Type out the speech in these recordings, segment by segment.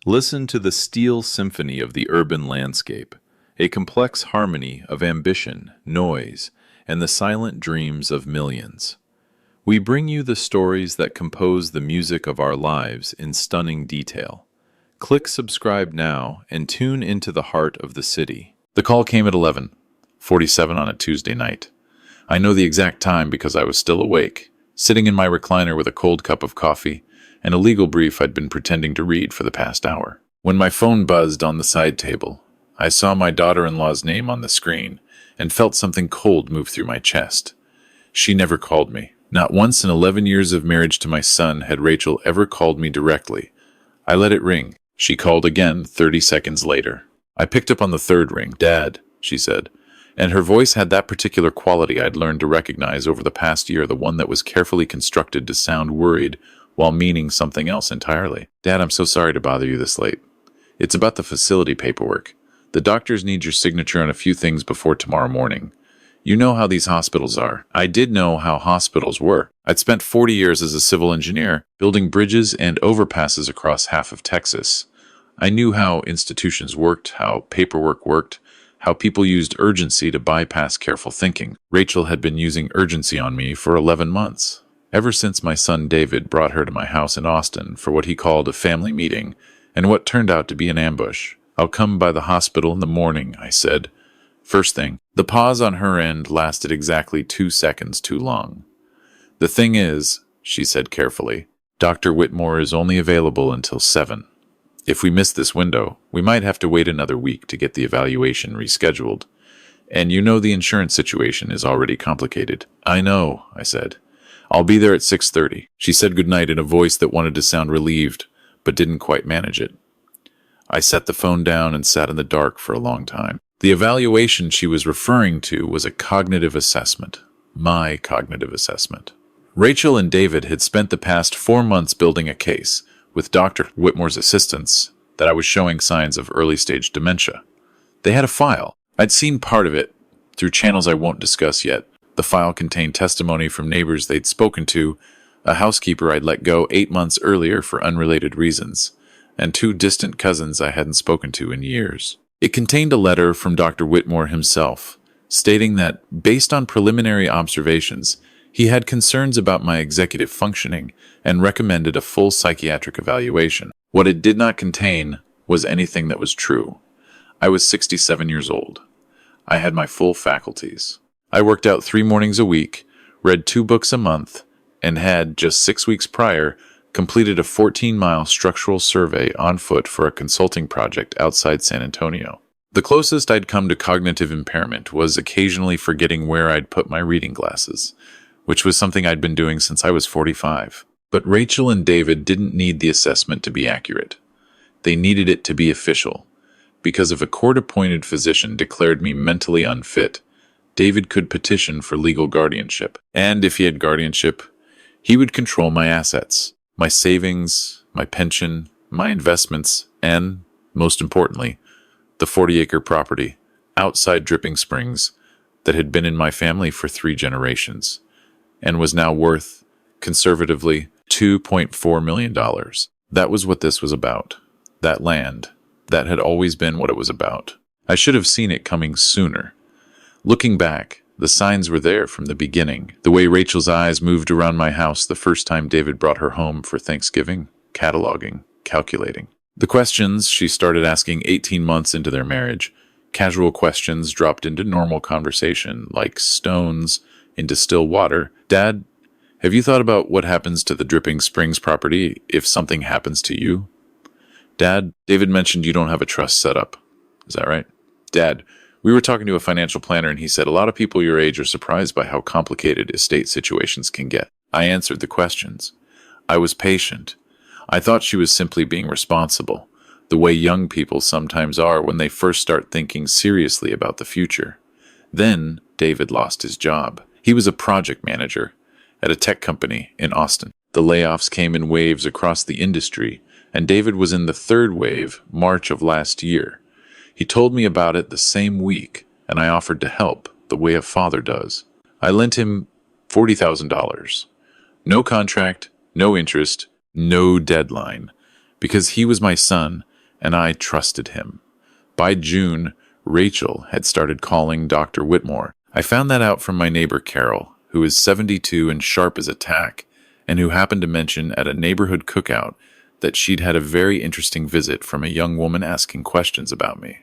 Listen to the steel symphony of the urban landscape, a complex harmony of ambition, noise, and the silent dreams of millions. We bring you the stories that compose the music of our lives in stunning detail. Click subscribe now and tune into the heart of the city. The call came at 11:47 on a Tuesday night. I know the exact time because I was still awake, sitting in my recliner with a cold cup of coffee and a legal brief I'd been pretending to read for the past hour. When my phone buzzed on the side table, I saw my daughter-in-law's name on the screen and felt something cold move through my chest. She never called me. Not once in 11 years of marriage to my son had Rachel ever called me directly. I let it ring. She called again 30 seconds later. I picked up on the third ring. "Dad," she said, and her voice had that particular quality I'd learned to recognize over the past year, the one that was carefully constructed to sound worried while meaning something else entirely. "Dad, I'm so sorry to bother you this late. It's about the facility paperwork. The doctors need your signature on a few things before tomorrow morning. You know how these hospitals are." I did know how hospitals were. I'd spent 40 years as a civil engineer, building bridges and overpasses across half of Texas. I knew how institutions worked, how paperwork worked, how people used urgency to bypass careful thinking. Rachel had been using urgency on me for 11 months. Ever since my son David brought her to my house in Austin for what he called a family meeting, and what turned out to be an ambush. "I'll come by the hospital in the morning," I said. First thing. The pause on her end lasted exactly 2 seconds too long. "The thing is," she said carefully, "Dr. Whitmore is only available until 7. If we miss this window, we might have to wait another week to get the evaluation rescheduled. And you know the insurance situation is already complicated." "I know," I said. "I'll be there at 6:30. She said goodnight in a voice that wanted to sound relieved, but didn't quite manage it. I set the phone down and sat in the dark for a long time. The evaluation she was referring to was a cognitive assessment. My cognitive assessment. Rachel and David had spent the past 4 months building a case, with Dr. Whitmore's assistance, that I was showing signs of early-stage dementia. They had a file. I'd seen part of it, through channels I won't discuss yet. The file contained testimony from neighbors they'd spoken to, a housekeeper I'd let go 8 months earlier for unrelated reasons, and 2 distant cousins I hadn't spoken to in years. It contained a letter from Dr. Whitmore himself, stating that, based on preliminary observations, he had concerns about my executive functioning and recommended a full psychiatric evaluation. What it did not contain was anything that was true. I was 67 years old. I had my full faculties. I worked out 3 mornings a week, read 2 books a month, and had, just 6 weeks prior, completed a 14-mile structural survey on foot for a consulting project outside San Antonio. The closest I'd come to cognitive impairment was occasionally forgetting where I'd put my reading glasses, which was something I'd been doing since I was 45. But Rachel and David didn't need the assessment to be accurate. They needed it to be official. Because if a court-appointed physician declared me mentally unfit, David could petition for legal guardianship. And if he had guardianship, he would control my assets. My savings, my pension, my investments, and, most importantly, the 40-acre property outside Dripping Springs that had been in my family for 3 generations and was now worth, conservatively, $2.4 million. That was what this was about. That land. That had always been what it was about. I should have seen it coming sooner. Looking back, the signs were there from the beginning. The way Rachel's eyes moved around my house the first time David brought her home for Thanksgiving, cataloging, calculating. The questions she started asking 18 months into their marriage, casual questions dropped into normal conversation, like stones into still water. "Dad, have you thought about what happens to the Dripping Springs property if something happens to you?" "Dad, David mentioned you don't have a trust set up. Is that right?" "Dad, we were talking to a financial planner and he said a lot of people your age are surprised by how complicated estate situations can get." I answered the questions. I was patient. I thought she was simply being responsible, the way young people sometimes are when they first start thinking seriously about the future. Then David lost his job. He was a project manager at a tech company in Austin. The layoffs came in waves across the industry, and David was in the 3rd wave, March of last year. He told me about it the same week, and I offered to help, the way a father does. I lent him $40,000. No contract, no interest, no deadline, because he was my son, and I trusted him. By June, Rachel had started calling Dr. Whitmore. I found that out from my neighbor Carol, who is 72 and sharp as a tack, and who happened to mention at a neighborhood cookout that she'd had a very interesting visit from a young woman asking questions about me.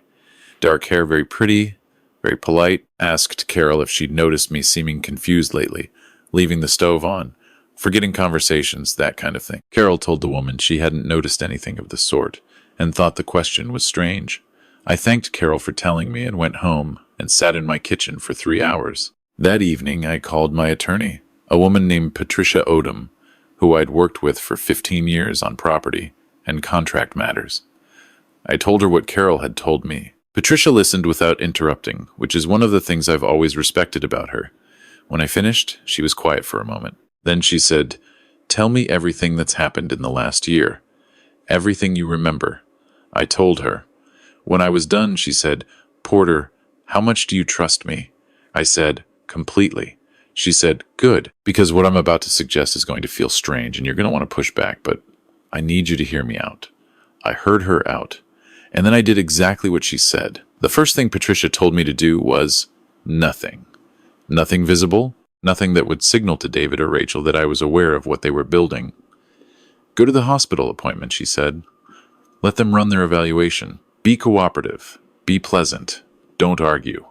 Dark hair, very pretty, very polite, asked Carol if she'd noticed me seeming confused lately, leaving the stove on, forgetting conversations, that kind of thing. Carol told the woman she hadn't noticed anything of the sort, and thought the question was strange. I thanked Carol for telling me and went home and sat in my kitchen for 3 hours. That evening, I called my attorney, a woman named Patricia Odom, who I'd worked with for 15 years on property and contract matters. I told her what Carol had told me. Patricia listened without interrupting, which is one of the things I've always respected about her. When I finished, she was quiet for a moment. Then she said, "Tell me everything that's happened in the last year. Everything you remember." I told her. When I was done, she said, "Porter, how much do you trust me?" I said, "Completely." She said, "Good, because what I'm about to suggest is going to feel strange and you're going to want to push back, but I need you to hear me out." I heard her out, and then I did exactly what she said. The first thing Patricia told me to do was nothing. Nothing visible, nothing that would signal to David or Rachel that I was aware of what they were building. "Go to the hospital appointment," she said. "Let them run their evaluation. Be cooperative. Be pleasant. Don't argue.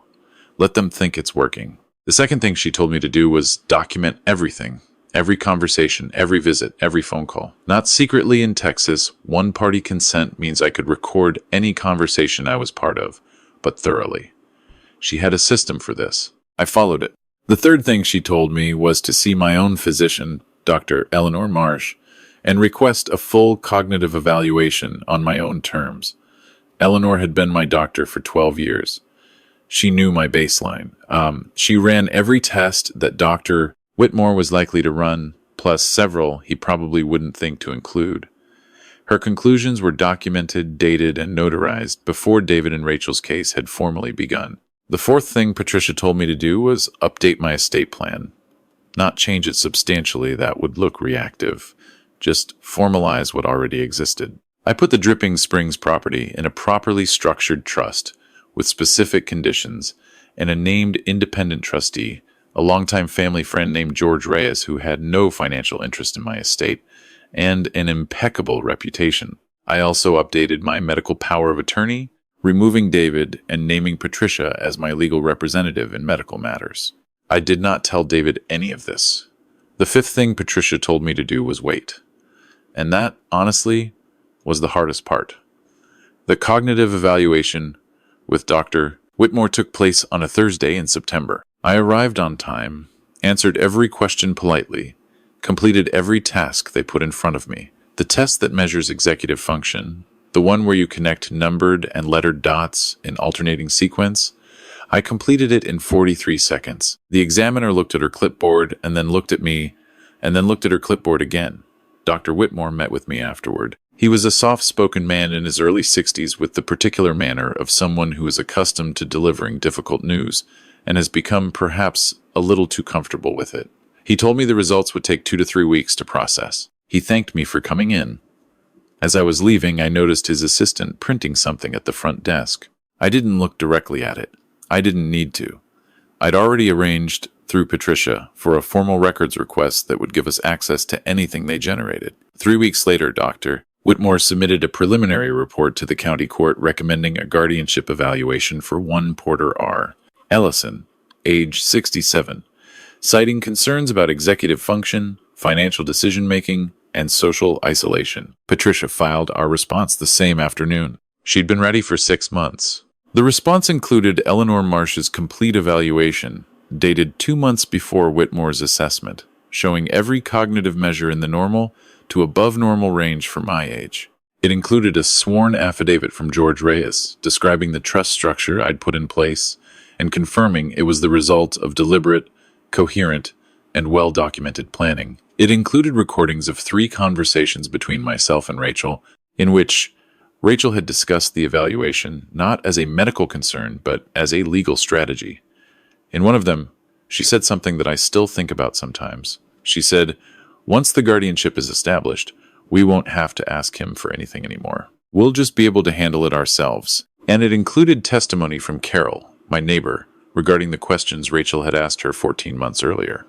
Let them think it's working." The second thing she told me to do was document everything. Every conversation, every visit, every phone call. Not secretly in Texas, one-party consent means I could record any conversation I was part of, but thoroughly. She had a system for this. I followed it. The third thing she told me was to see my own physician, Dr. Eleanor Marsh, and request a full cognitive evaluation on my own terms. Eleanor had been my doctor for 12 years. She knew my baseline. She ran every test that Dr. Whitmore was likely to run, plus several he probably wouldn't think to include. Her conclusions were documented, dated, and notarized before David and Rachel's case had formally begun. The fourth thing Patricia told me to do was update my estate plan. Not change it substantially, that would look reactive. Just formalize what already existed. I put the Dripping Springs property in a properly structured trust with specific conditions and a named independent trustee, a longtime family friend named George Reyes who had no financial interest in my estate and an impeccable reputation. I also updated my medical power of attorney, removing David and naming Patricia as my legal representative in medical matters. I did not tell David any of this. The fifth thing Patricia told me to do was wait. And that, honestly, was the hardest part. The cognitive evaluation with Dr. Whitmore took place on a Thursday in September. I arrived on time, answered every question politely, completed every task they put in front of me. The test that measures executive function, the one where you connect numbered and lettered dots in alternating sequence, I completed it in 43 seconds. The examiner looked at her clipboard and then looked at me and then looked at her clipboard again. Dr. Whitmore met with me afterward. He was a soft-spoken man in his early 60s with the particular manner of someone who is accustomed to delivering difficult news and has become perhaps a little too comfortable with it. He told me the results would take 2 to 3 weeks to process. He thanked me for coming in. As I was leaving, I noticed his assistant printing something at the front desk. I didn't look directly at it. I didn't need to. I'd already arranged through Patricia for a formal records request that would give us access to anything they generated. 3 weeks later, Dr. Whitmore submitted a preliminary report to the county court recommending a guardianship evaluation for one Porter R. Ellison, age 67, citing concerns about executive function, financial decision-making, and social isolation. Patricia filed our response the same afternoon. She'd been ready for 6 months. The response included Eleanor Marsh's complete evaluation, dated 2 months before Whitmore's assessment, showing every cognitive measure in the normal to above normal range for my age. It included a sworn affidavit from George Reyes describing the trust structure I'd put in place and confirming it was the result of deliberate, coherent, and well-documented planning. It included recordings of 3 conversations between myself and Rachel, in which Rachel had discussed the evaluation not as a medical concern, but as a legal strategy. In one of them, she said something that I still think about sometimes. She said, "Once the guardianship is established, we won't have to ask him for anything anymore." We'll just be able to handle it ourselves. And it included testimony from Carol, my neighbor, regarding the questions Rachel had asked her 14 months earlier.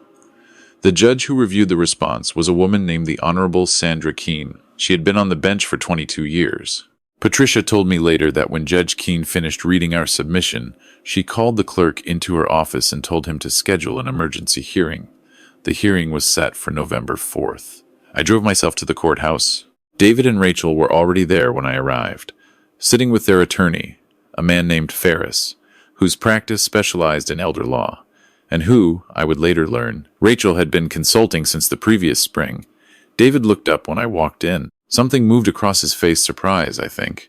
The judge who reviewed the response was a woman named the Honorable Sandra Keene. She had been on the bench for 22 years. Patricia told me later that when Judge Keene finished reading our submission, she called the clerk into her office and told him to schedule an emergency hearing. The hearing was set for November 4th. I drove myself to the courthouse. David and Rachel were already there when I arrived, sitting with their attorney, a man named Ferris, whose practice specialized in elder law, and who, I would later learn, Rachel had been consulting since the previous spring. David looked up when I walked in. Something moved across his face, surprise, I think.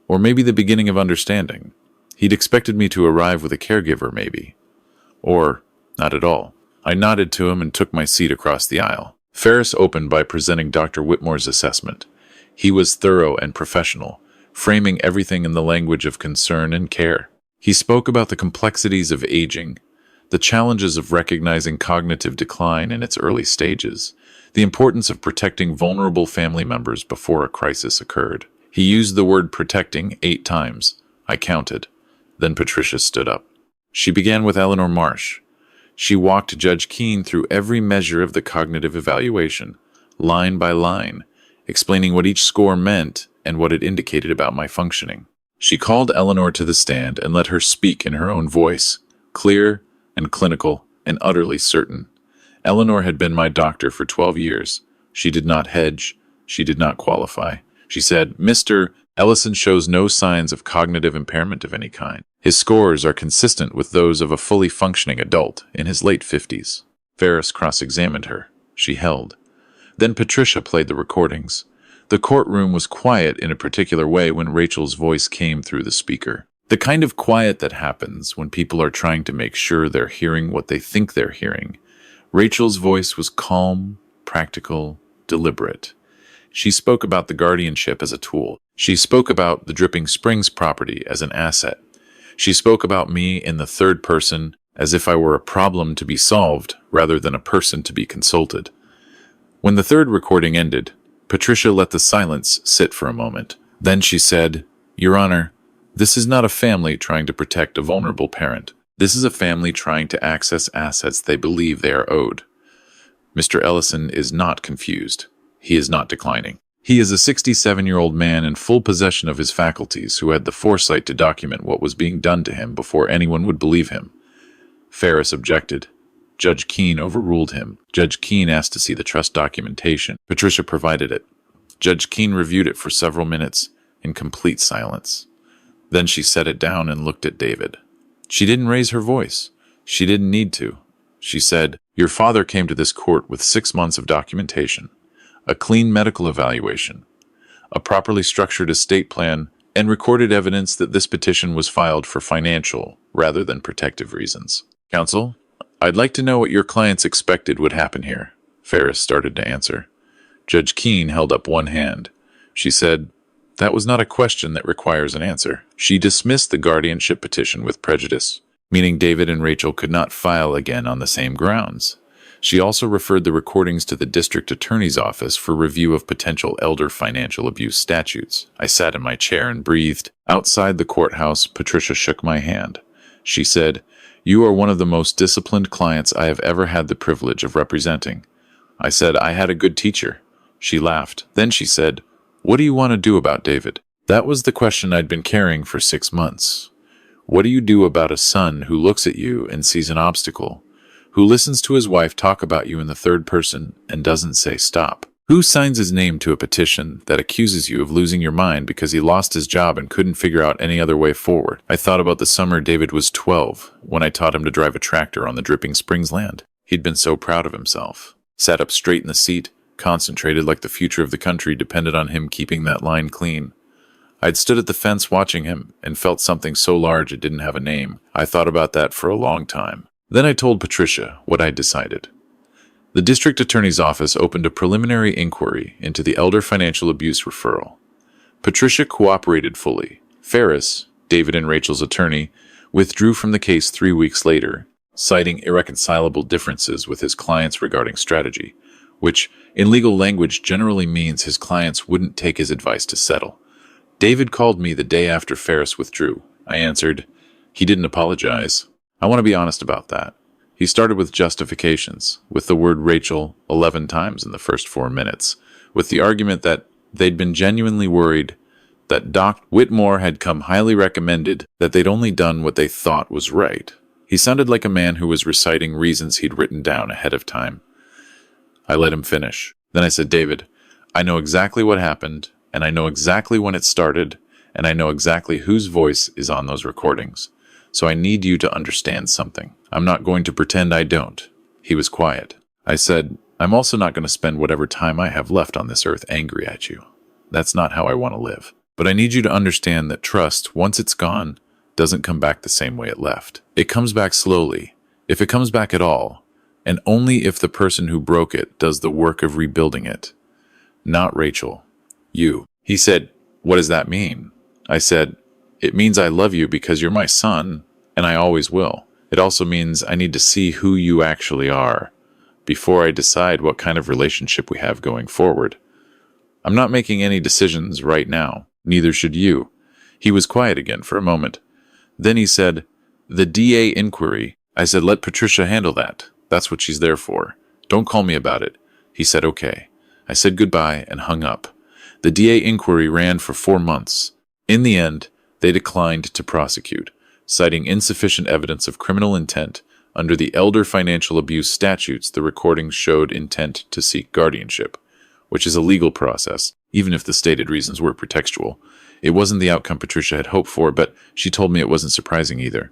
Or maybe the beginning of understanding. He'd expected me to arrive with a caregiver, maybe. Or not at all. I nodded to him and took my seat across the aisle. Ferris opened by presenting Dr. Whitmore's assessment. He was thorough and professional, framing everything in the language of concern and care. He spoke about the complexities of aging, the challenges of recognizing cognitive decline in its early stages, the importance of protecting vulnerable family members before a crisis occurred. He used the word protecting 8 times. I counted. Then Patricia stood up. She began with Eleanor Marsh. She walked Judge Keene through every measure of the cognitive evaluation, line by line, explaining what each score meant and what it indicated about my functioning. She called Eleanor to the stand and let her speak in her own voice, clear and clinical and utterly certain. Eleanor had been my doctor for 12 years. She did not hedge. She did not qualify. She said, "Mr. Ellison shows no signs of cognitive impairment of any kind. His scores are consistent with those of a fully functioning adult in his late 50s. Ferris cross-examined her. She held. Then Patricia played the recordings. The courtroom was quiet in a particular way when Rachel's voice came through the speaker. The kind of quiet that happens when people are trying to make sure they're hearing what they think they're hearing. Rachel's voice was calm, practical, deliberate. She spoke about the guardianship as a tool. She spoke about the Dripping Springs property as an asset. She spoke about me in the third person as if I were a problem to be solved rather than a person to be consulted. When the third recording ended, Patricia let the silence sit for a moment. Then she said, "Your Honor, this is not a family trying to protect a vulnerable parent. This is a family trying to access assets they believe they are owed. Mr. Ellison is not confused. He is not declining. He is a 67-year-old man in full possession of his faculties who had the foresight to document what was being done to him before anyone would believe him." Ferris objected. Judge Keene overruled him. Judge Keene asked to see the trust documentation. Patricia provided it. Judge Keene reviewed it for several minutes in complete silence. Then she set it down and looked at David. She didn't raise her voice. She didn't need to. She said, "Your father came to this court with 6 months of documentation, a clean medical evaluation, a properly structured estate plan, and recorded evidence that this petition was filed for financial rather than protective reasons. Counsel, I'd like to know what your clients expected would happen here." Ferris started to answer. Judge Keene held up one hand. She said, "That was not a question that requires an answer." She dismissed the guardianship petition with prejudice, meaning David and Rachel could not file again on the same grounds. She also referred the recordings to the district attorney's office for review of potential elder financial abuse statutes. I sat in my chair and breathed. Outside the courthouse, Patricia shook my hand. She said, "You are one of the most disciplined clients I have ever had the privilege of representing." I said, "I had a good teacher." She laughed. Then she said, "What do you want to do about David?" That was the question I'd been carrying for 6 months. What do you do about a son who looks at you and sees an obstacle, who listens to his wife talk about you in the third person and doesn't say stop? Who signs his name to a petition that accuses you of losing your mind because he lost his job and couldn't figure out any other way forward? I thought about the summer David was 12 when I taught him to drive a tractor on the Dripping Springs land. He'd been so proud of himself. Sat up straight in the seat, concentrated like the future of the country depended on him keeping that line clean. I'd stood at the fence watching him and felt something so large it didn't have a name. I thought about that for a long time. Then I told Patricia what I'd decided. The district attorney's office opened a preliminary inquiry into the elder financial abuse referral. Patricia cooperated fully. Ferris, David and Rachel's attorney, withdrew from the case 3 weeks later, citing irreconcilable differences with his clients regarding strategy, which, in legal language, generally means his clients wouldn't take his advice to settle. David called me the day after Ferris withdrew. I answered. He didn't apologize. I want to be honest about that. He started with justifications, with the word Rachel 11 times in the first 4 minutes, with the argument that they'd been genuinely worried that Doc Whitmore had come highly recommended, that they'd only done what they thought was right. He sounded like a man who was reciting reasons he'd written down ahead of time. I let him finish. Then I said, David, I know exactly what happened, and I know exactly when it started, and I know exactly whose voice is on those recordings. So I need you to understand something. I'm not going to pretend I don't. He was quiet. I said, I'm also not going to spend whatever time I have left on this earth angry at you. That's not how I want to live. But I need you to understand that trust, once it's gone, doesn't come back the same way it left. It comes back slowly, if it comes back at all, and only if the person who broke it does the work of rebuilding it. Not Rachel. You. He said, what does that mean? I said, it means I love you because you're my son, and I always will. It also means I need to see who you actually are before I decide what kind of relationship we have going forward. I'm not making any decisions right now. Neither should you. He was quiet again for a moment. Then he said, the DA inquiry. I said, let Patricia handle that. That's what she's there for. Don't call me about it. He said, okay. I said goodbye and hung up. The DA inquiry ran for 4 months. In the end, they declined to prosecute, citing insufficient evidence of criminal intent. Under the elder financial abuse statutes, the recordings showed intent to seek guardianship, which is a legal process, even if the stated reasons were pretextual. It wasn't the outcome Patricia had hoped for, but she told me it wasn't surprising either.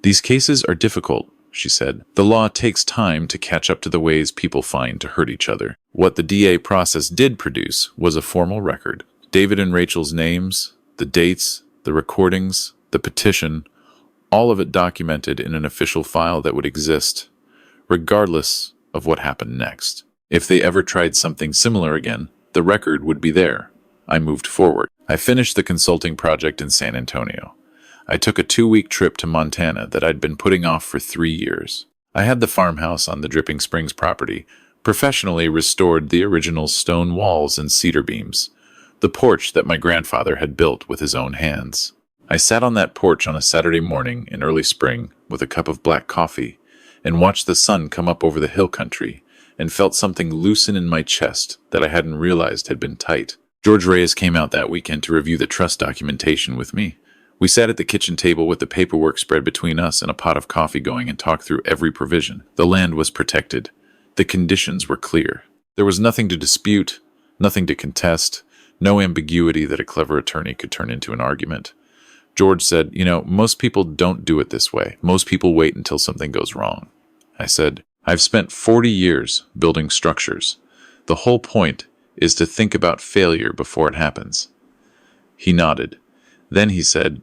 These cases are difficult, she said. The law takes time to catch up to the ways people find to hurt each other. What the DA process did produce was a formal record. David and Rachel's names, the dates, the recordings, the petition, all of it documented in an official file that would exist, regardless of what happened next. If they ever tried something similar again, the record would be there. I moved forward. I finished the consulting project in San Antonio. I took a 2-week trip to Montana that I'd been putting off for 3 years. I had the farmhouse on the Dripping Springs property, professionally restored the original stone walls and cedar beams, the porch that my grandfather had built with his own hands. I sat on that porch on a Saturday morning in early spring with a cup of black coffee and watched the sun come up over the hill country and felt something loosen in my chest that I hadn't realized had been tight. George Reyes came out that weekend to review the trust documentation with me. We sat at the kitchen table with the paperwork spread between us and a pot of coffee going and talked through every provision. The land was protected. The conditions were clear. There was nothing to dispute, nothing to contest, no ambiguity that a clever attorney could turn into an argument. George said, most people don't do it this way. Most people wait until something goes wrong. I said, I've spent 40 years building structures. The whole point is to think about failure before it happens. He nodded. Then he said,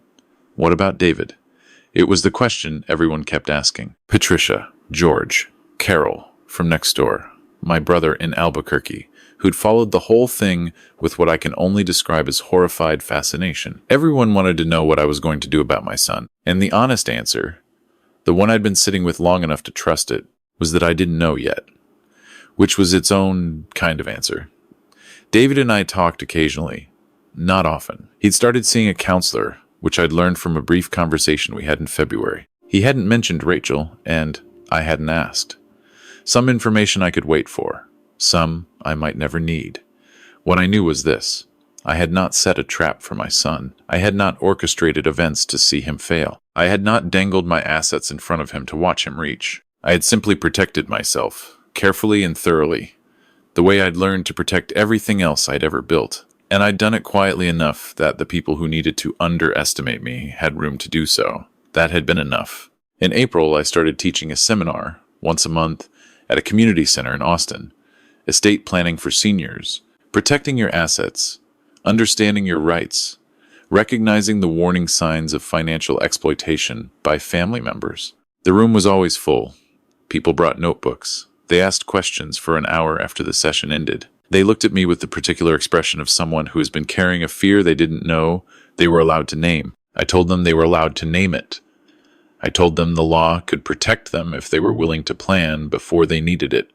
what about David? It was the question everyone kept asking. Patricia, George, Carol from next door, my brother in Albuquerque, who'd followed the whole thing with what I can only describe as horrified fascination. Everyone wanted to know what I was going to do about my son, and the honest answer, the one I'd been sitting with long enough to trust it, was that I didn't know yet, which was its own kind of answer. David and I talked occasionally, not often. He'd started seeing a counselor, which I'd learned from a brief conversation we had in February. He hadn't mentioned Rachel, and I hadn't asked. Some information I could wait for. Some I might never need. What I knew was this. I had not set a trap for my son. I had not orchestrated events to see him fail. I had not dangled my assets in front of him to watch him reach. I had simply protected myself, carefully and thoroughly, the way I'd learned to protect everything else I'd ever built. And I'd done it quietly enough that the people who needed to underestimate me had room to do so. That had been enough. In April, I started teaching a seminar, once a month, at a community center in Austin. Estate planning for seniors, protecting your assets, understanding your rights, recognizing the warning signs of financial exploitation by family members. The room was always full. People brought notebooks. They asked questions for an hour after the session ended. They looked at me with the particular expression of someone who has been carrying a fear they didn't know they were allowed to name. I told them they were allowed to name it. I told them the law could protect them if they were willing to plan before they needed it,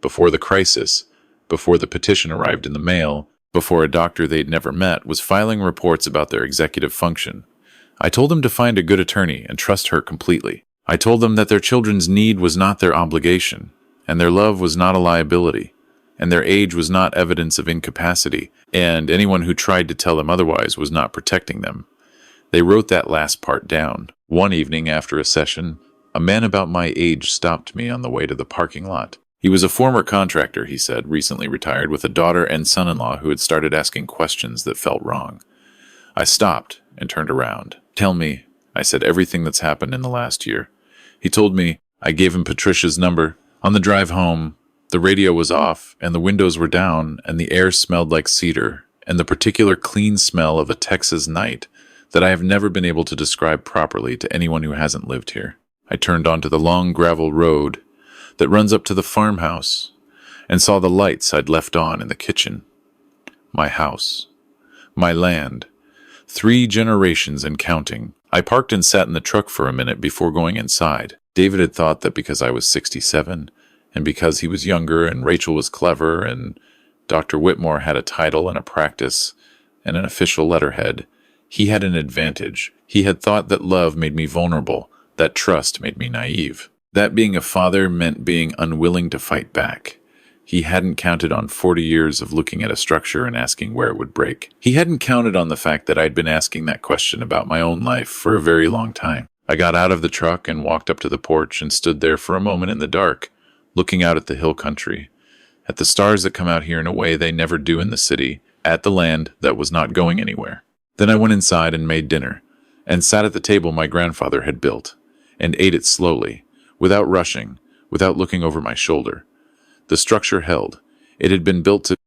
before the crisis, before the petition arrived in the mail, before a doctor they'd never met was filing reports about their executive function. I told them to find a good attorney and trust her completely. I told them that their children's need was not their obligation, and their love was not a liability, and their age was not evidence of incapacity, and anyone who tried to tell them otherwise was not protecting them. They wrote that last part down. One evening after a session, a man about my age stopped me on the way to the parking lot. He was a former contractor, he said, recently retired, with a daughter and son-in-law who had started asking questions that felt wrong. I stopped and turned around. "Tell me," I said, "everything that's happened in the last year." He told me. I gave him Patricia's number. On the drive home, the radio was off, and the windows were down, and the air smelled like cedar, and the particular clean smell of a Texas night that I have never been able to describe properly to anyone who hasn't lived here. I turned onto the long gravel road that runs up to the farmhouse and saw the lights I'd left on in the kitchen. My house. My land. 3 generations and counting. I parked and sat in the truck for a minute before going inside. David had thought that because I was 67, and because he was younger and Rachel was clever and Dr. Whitmore had a title and a practice and an official letterhead, he had an advantage. He had thought that love made me vulnerable, that trust made me naive. That being a father meant being unwilling to fight back. He hadn't counted on 40 years of looking at a structure and asking where it would break. He hadn't counted on the fact that I'd been asking that question about my own life for a very long time. I got out of the truck and walked up to the porch and stood there for a moment in the dark, looking out at the hill country, at the stars that come out here in a way they never do in the city, at the land that was not going anywhere. Then I went inside and made dinner, and sat at the table my grandfather had built, and ate it slowly, without rushing, without looking over my shoulder. The structure held. It had been built to